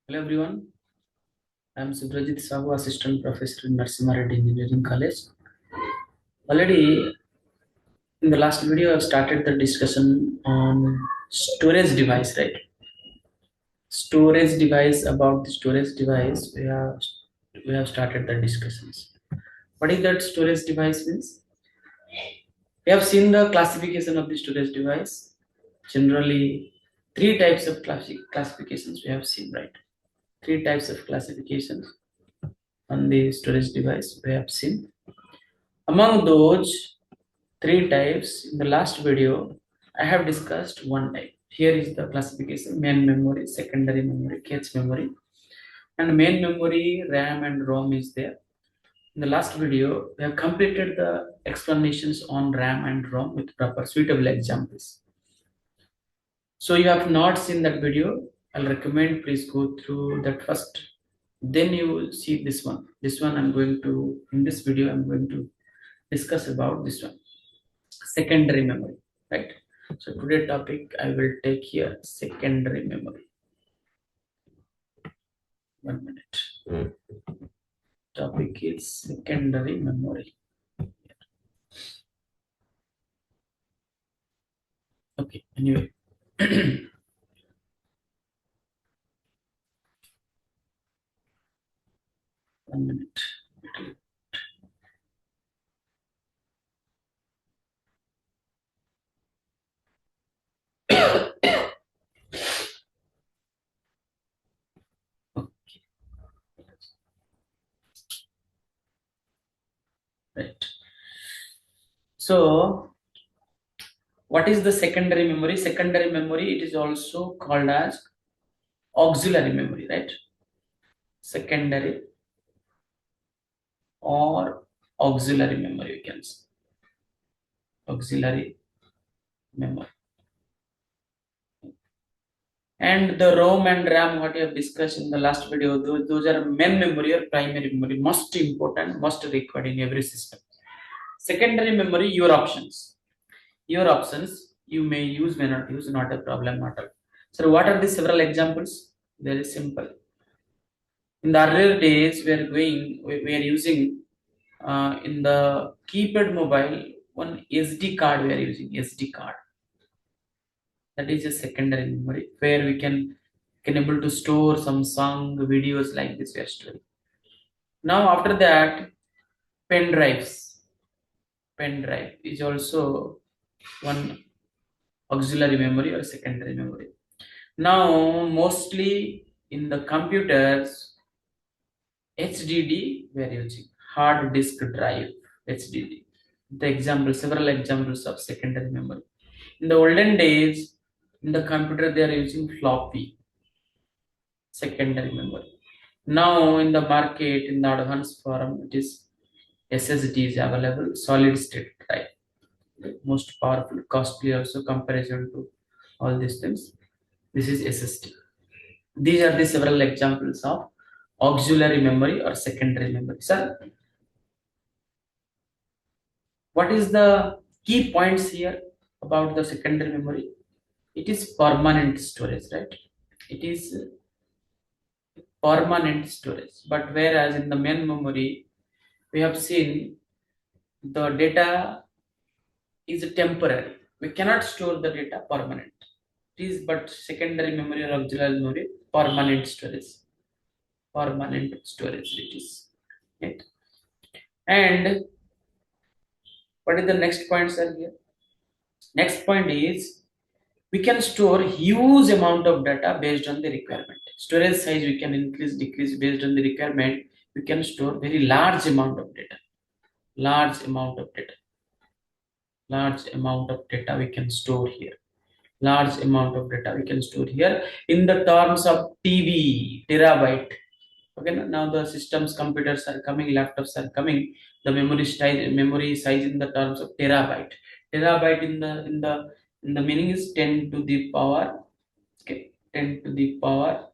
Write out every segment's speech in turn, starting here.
Hello everyone, I am Subhrajit Asst, Assistant Professor in Narsimha Engineering College. Already in the last video, I've started the discussion on storage device, right? Storage device, about the storage device, we have started the discussions. What is that storage device means? We have seen the classification of the storage device. Generally, three types of classifications we have seen, right? Three types of classifications on the storage device we have seen. Among those three types, in the last video, I have discussed one type. Here is the classification: main memory, secondary memory, cache memory. And main memory, RAM and ROM is there. In the last video, we have completed the explanations on RAM and ROM with proper suitable examples. So you have not seen that video, I'll recommend please go through that first. Then you will see this one. This one in this video, I'm going to discuss about this one. Secondary memory, right? So today topic I will take here secondary memory. 1 minute. Topic is secondary memory. Okay, anyway. 1 minute. Right. So what is the secondary memory? Secondary memory, it is also called as auxiliary memory, right? Secondary or auxiliary memory, you can say. Auxiliary memory. And the ROM and RAM, what we have discussed in the last video, those are main memory or primary memory, most important, most required in every system. Secondary memory, your options. Your options, you may use, may not use, not a problem, not a. So what are the several examples? Very simple. In the earlier days, we are using in the keypad mobile, one SD card we are using, SD card. That is a secondary memory where we can able to store some song videos like this we are storing. Now after that, pen drives. Pen drive is also one auxiliary memory or secondary memory. Now mostly in the computers, HDD we are using, hard disk drive, HDD. Several examples of secondary memory. In the olden days, in the computer they are using floppy, secondary memory. Now in the market, in the advanced form, it is SSD is available, solid state drive, most powerful, costly also comparison to all these things. This is SSD. These are the several examples of auxiliary memory or secondary memory. Sir, what is the key points here about the secondary memory? It is permanent storage, right? It is permanent storage. But whereas in the main memory, we have seen the data is temporary. We cannot store the data permanent. It is but secondary memory or auxiliary memory, permanent storage. Permanent storage it is. Right? And what is the next point, sir? Here? Next point is we can store huge amount of data based on the requirement. Storage size we can increase, decrease based on the requirement. We can store very large amount of data. Large amount of data. Large amount of data we can store here. Large amount of data we can store here in the terms of TB, terabyte. Okay, now the systems, computers are coming, laptops are coming. The memory size in the terms of terabyte. Terabyte in the meaning is 10 to the power. Okay, 10 to the power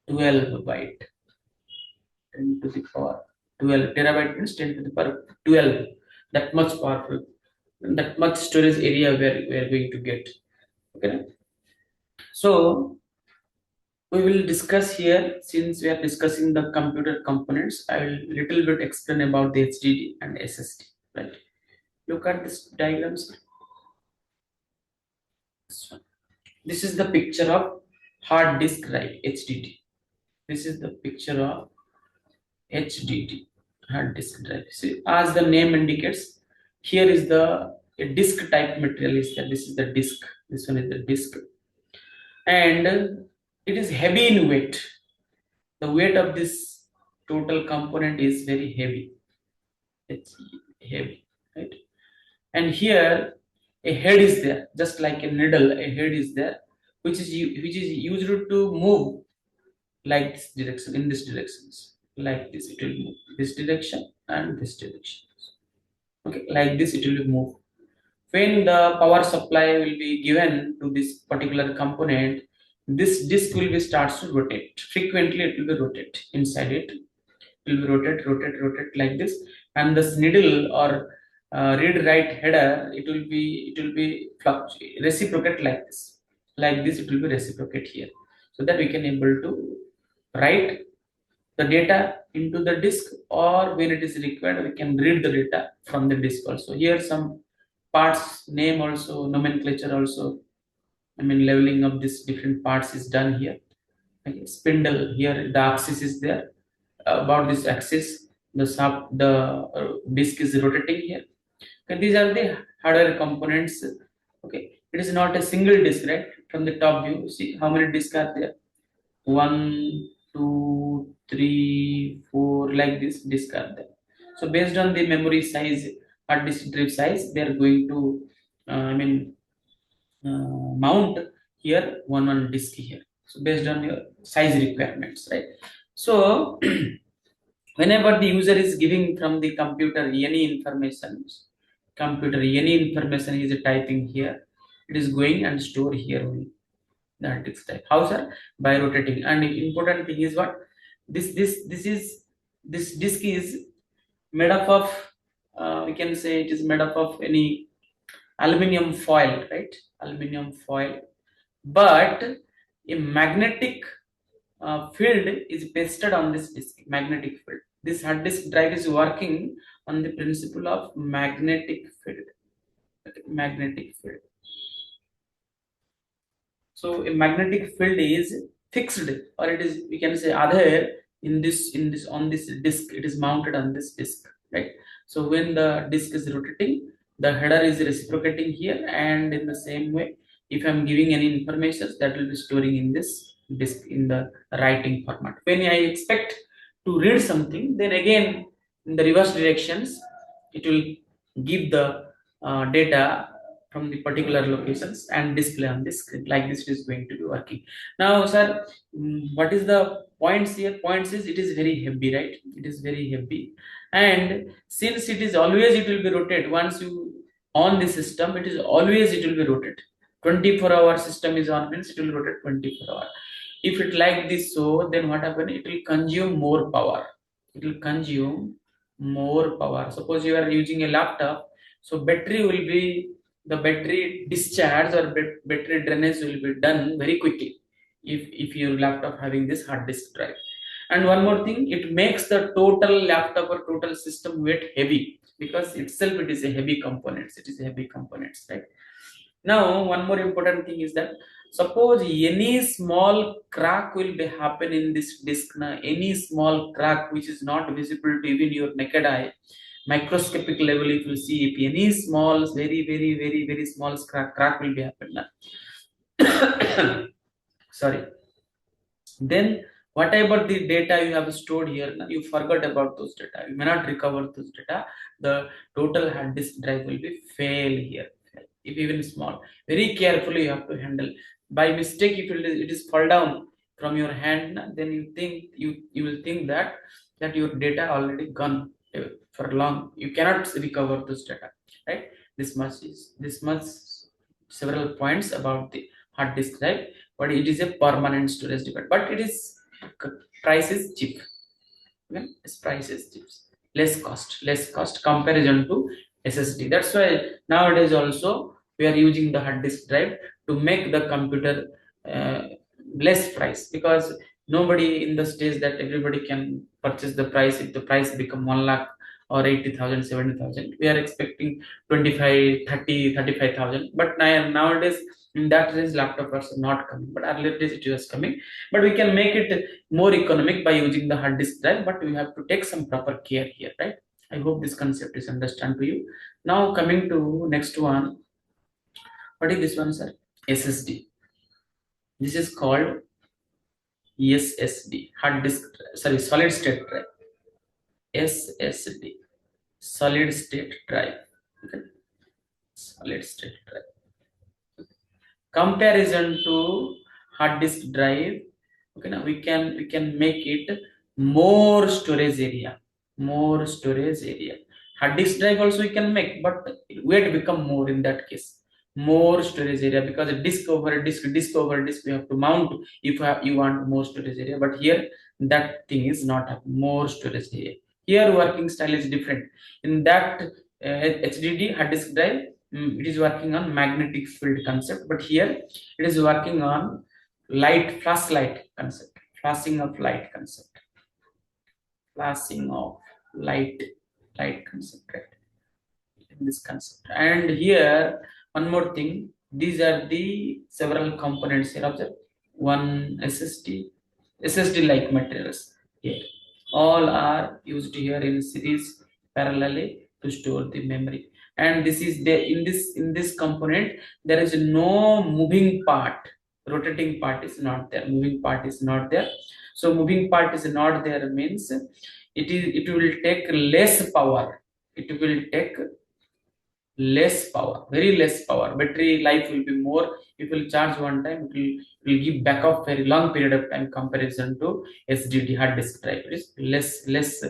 12 byte. 10 to the power 12. Terabyte means 10 to the power 12. That much powerful. That much storage area we are going to get. Okay. So we will discuss here, since we are discussing the computer components, I will little bit explain about the HDD and SSD. Right? Look at this diagrams. This is the picture of hard disk drive HDD. This is the picture of HDD, hard disk drive. See, as the name indicates, here is the a disk type material is there. This is the disk. This one is the disk, and it is heavy in weight. The weight of this total component is very heavy. It's heavy, right? And here a head is there, just like a needle. A head is there, which is used to move like this direction, in this directions, like this. It will move this direction and this direction. Okay, like this it will move. When the power supply will be given to this particular component, this disk will be starts to rotate. Frequently it will be rotate inside it. It will be rotate like this, and this needle or read write header, it will be reciprocate like this. Like this it will be reciprocate here, so that we can able to write the data into the disk, or when it is required we can read the data from the disk also. Here some parts name also, nomenclature also, I mean leveling of this different parts is done here. Okay, spindle, here the axis is there. About this axis, the disk is rotating here. Okay, these are the hardware components. Okay, it is not a single disk, right? From the top view, see how many disks are there. 1, 2, 3, 4, like this disk are there. So based on the memory size, hard disk drive size, they are going to mount here one disk here. So based on your size requirements, right? So whenever the user is giving from the computer any information he is typing here, it is going and store here only. That disk type. How, sir? By rotating. And important thing is what? This disk is made up of, we can say it is made up of any aluminum foil, right? Aluminum foil. But a magnetic field is pasted on this disk. Magnetic field. This hard disk drive is working on the principle of magnetic field. Magnetic field. So a magnetic field is fixed, or it is, we can say, other in this on this disk. It is mounted on this disk, right? So when the disk is rotating, the header is reciprocating here, and in the same way, if I'm giving any information, that will be storing in this disk in the writing format. When I expect to read something, then again in the reverse directions, it will give the data from the particular locations and display on this screen. Like this, it is going to be working. Now, sir, what is the points here? Points is it is very heavy, right? It is very heavy, and since it is always, it will be rotate. Once you on the system, it is always, it will be rotate. 24-hour system is on, means it will rotate 24 hour. If it like this, so then what happen? It will consume more power. It will consume more power. Suppose you are using a laptop, so battery will be, the battery discharge or battery drainage will be done very quickly if your laptop having this hard disk drive. And one more thing, it makes the total laptop or total system weight heavy, because itself it is a heavy components. It is a heavy components, right? Now one more important thing is that, suppose any small crack will be happen in this disk. Now any small crack which is not visible to even your naked eye, microscopic level, if you see, if any small, very small crack will be happen now. Sorry, then whatever the data you have stored here, now you forgot about those data, you may not recover those data. The total hard disk drive will be fail here. If even small, very carefully you have to handle. By mistake, if it is fall down from your hand, then you will think that your data already gone for long. You cannot recover this data, right? This much several points about the hard disk drive, but it is a permanent storage device. But it is price is cheap. Okay? Its price is cheap, less cost comparison to SSD. That's why nowadays also we are using the hard disk drive to make the computer less price, because nobody in the stage that everybody can purchase the price. If the price become 1 lakh or 80,000, 70,000, we are expecting 25, 30, 35,000. But nowadays in that range laptop are not coming, but earlier days it was coming. But we can make it more economic by using the hard disk drive, but we have to take some proper care here, right? I hope this concept is understand to you. Now coming to next one. What is this one, sir? SSD. This is called SSD, hard disk, sorry, solid state drive. SSD, solid state drive. Okay. Solid state drive. Comparison to hard disk drive. Okay, now we can make it more storage area. More storage area. Hard disk drive also we can make, but weight become more in that case. More storage area, because a disk over disk, disk over disk, we have to mount if you want more storage area. But here that thing is not more storage area. Here working style is different. In that HDD, hard disk drive, it is working on magnetic field concept, but here it is working on light, flashlight concept, flashing of light concept, flashing of light concept, right? In this concept. And here one more thing, these are the several components here. Observe one ssd like materials here, all are used here in series parallelly to store the memory. And this is the in this component there is no moving part. Rotating part is not there, moving part is not there. So moving part is not there means it will take less power. It will take less power, very less power. Battery life will be more. If you will charge one time, it will give backup very long period of time comparison to SSD, hard disk drive. It is less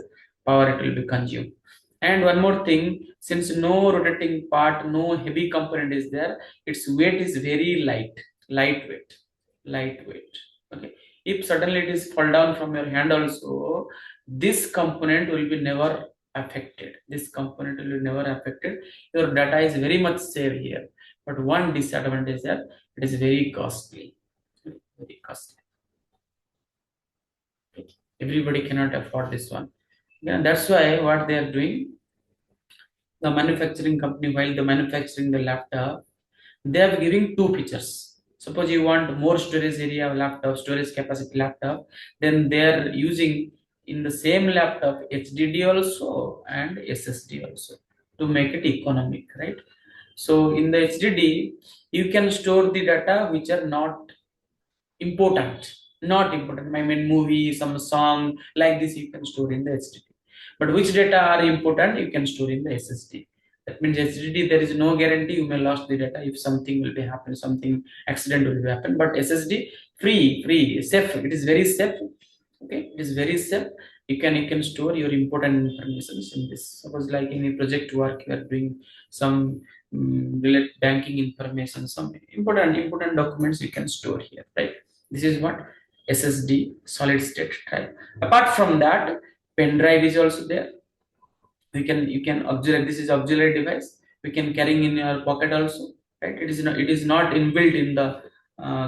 power it will be consumed. And one more thing, since no rotating part, no heavy component is there, its weight is very lightweight. Okay, if suddenly it is fall down from your hand also, this component will be never affected. This component will be never affected. Your data is very much safe here. But one disadvantage is that it is very costly. Very costly. Everybody cannot afford this one. Yeah, that's why what they are doing, the manufacturing company, while the manufacturing the laptop, they are giving two features. Suppose you want more storage area of laptop, storage capacity laptop, then they are using in the same laptop HDD also and SSD also to make it economic, right? So in the HDD you can store the data which are not important. I mean movie, some song like this you can store in the HDD. But which data are important, you can store in the SSD. That means HDD there is no guarantee you may lose the data. If something will be happen, something accident will be happen. But SSD free, safe. It is very safe. Okay, it is very safe. You can store your important information in this. Suppose like in a project work you are doing some related banking information, some important documents you can store here, right? This is what SSD, solid state drive. Apart from that, pen drive is also there. You can auxiliary, this is auxiliary device, we can carrying in your pocket also, right? It is not inbuilt in the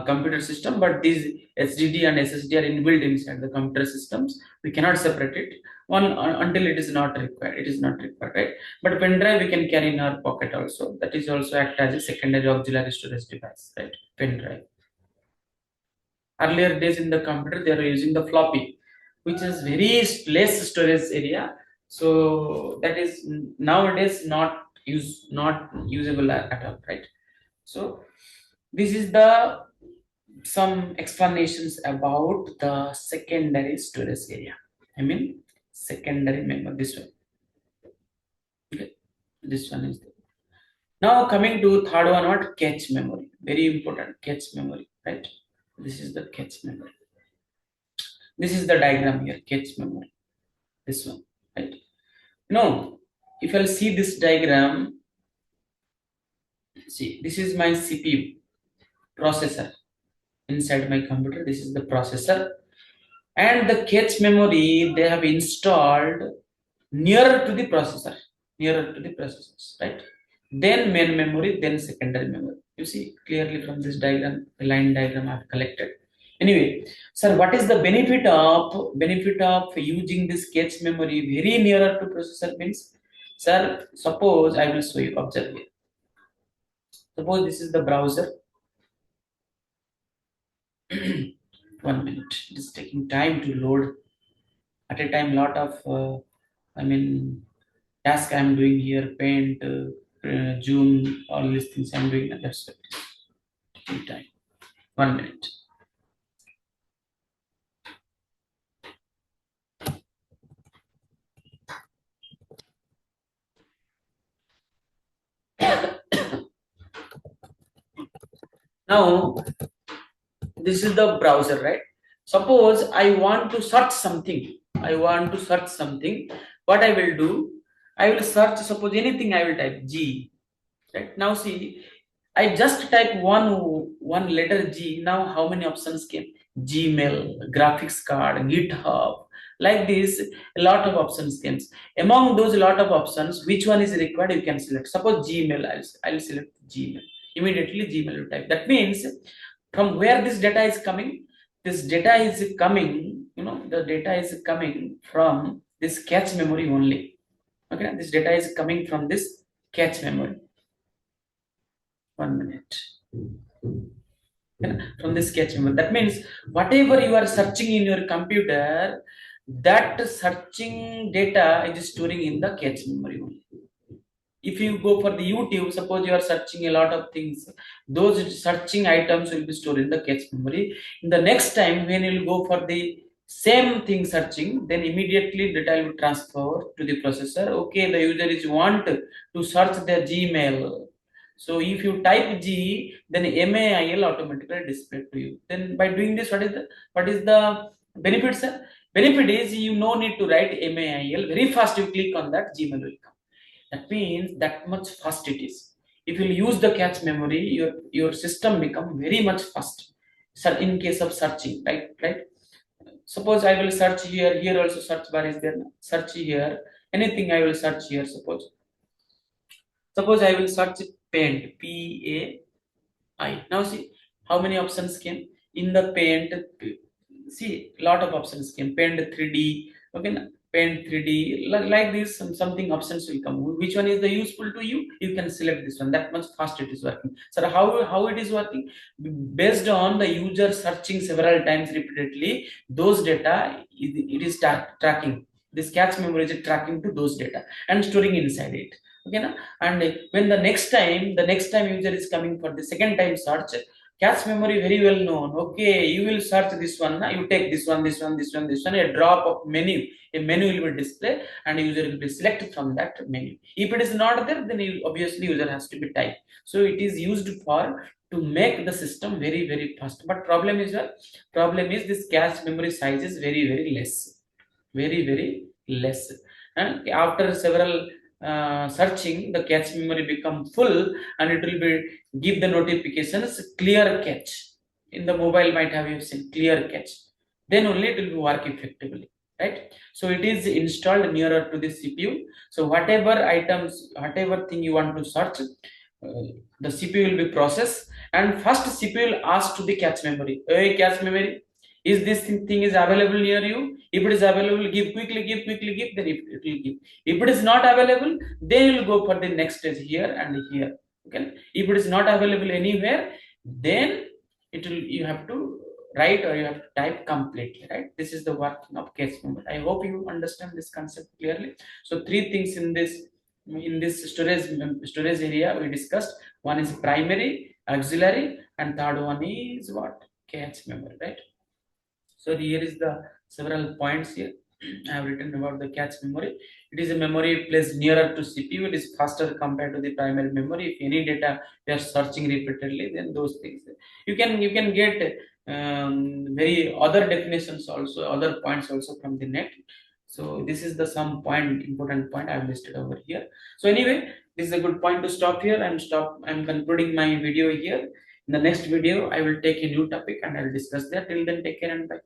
computer system, but these HDD and SSD are inbuilt inside the computer systems. We cannot separate it one until it is not required. It is not required, right? But pen drive we can carry in our pocket also. That is also act as a secondary auxiliary storage device, right? Pen drive. Earlier days in the computer they are using the floppy, which is very less storage area. So that is nowadays not usable at all, right? So this is the some explanations about the secondary storage area. I mean secondary memory, this one. Okay, this one is there. Now coming to third one, what? Cache memory. Very important, cache memory, right? This is the cache memory. This is the diagram here, cache memory. This one, right? No, if I'll see this diagram, see, this is my CPU processor inside my computer. This is the processor, and the cache memory they have installed nearer to the processors, right? Then main memory, then secondary memory. You see clearly from this diagram, the line diagram I've collected. Anyway, sir, what is the benefit of using this cache memory very nearer to processor means? Sir, suppose I will show you. Observe here. Suppose this is the browser. 1 minute. It is taking time to load. At a time, lot of I mean task I'm doing here, paint, zoom, all these things I'm doing. That's it. Taking time. 1 minute. Now this is the browser, right? Suppose I want to search something. What I will do, I will search, suppose anything I will type G, right? Now see, I just type one letter G. Now how many options came? Gmail, graphics card, GitHub, like this, a lot of options came. Among those lot of options, which one is required? You can select. Suppose Gmail, I'll select Gmail. Immediately Gmail will type. That means from where this data is coming? This data is coming. The data is coming from this cache memory only. Okay, this data is coming from this cache memory. 1 minute. From this cache memory. That means whatever you are searching in your computer, that searching data is storing in the cache memory only. If you go for the YouTube, suppose you are searching a lot of things, those searching items will be stored in the cache memory. In the next time when you will go for the same thing searching, then immediately data will transfer to the processor. Okay, the user is want to search their Gmail. So if you type G, then MAIL automatically display to you. Then by doing this, what is the benefit, sir? Benefit is you no need to write MAIL. Very fast you click on that, Gmail will come. That means that much fast it is. If you use the cache memory, your system become very much fast. So in case of searching, right? Suppose I will search here. Here also search bar is there. Search here. Anything I will search here. Suppose I will search paint. PAI. Now see how many options came in the paint. See lot of options came. Paint 3D. Okay. Paint 3D, like this, something options will come. Which one is the useful to you? You can select this one. That much fast it is working. So how it is working? Based on the user searching several times repeatedly, those data it is tracking. This cache memory is tracking to those data and storing inside it. Okay, na? And when the next time user is coming for the second time search, cache memory very well known. Okay, you will search this one. You take this one. A drop of menu. A menu will be displayed, and user will be selected from that menu. If it is not there, then obviously user has to be typed. So it is used for to make the system very very fast. But problem is this cache memory size is very very less, very very less. And after several searching, the cache memory become full, and it will be give the notifications clear cache. In the mobile might have you seen clear cache, then only it will work effectively, right? So it is installed nearer to the CPU. So whatever thing you want to search, the CPU will be processed, and first CPU will ask to the cache memory. Hey, cache memory, is this thing is available near you? If it is available, give quickly, then it will give. If it is not available, then you will go for the next stage here and here. Okay. If it is not available anywhere, then it will you have to write or you have to type completely, right? This is the working of cache memory. I hope you understand this concept clearly. So three things in this storage area we discussed. One is primary, auxiliary, and third one is what? Cache memory, right? So here is the several points here. I have written about the cache memory. It is a memory placed nearer to CPU. It is faster compared to the primary memory. If any data we are searching repeatedly, then those things you can get very other definitions also, other points also from the net. So this is the some point important point I have listed over here. So anyway, this is a good point to stop here. I'm concluding my video here. In the next video, I will take a new topic and I will discuss that. Till then, take care and bye.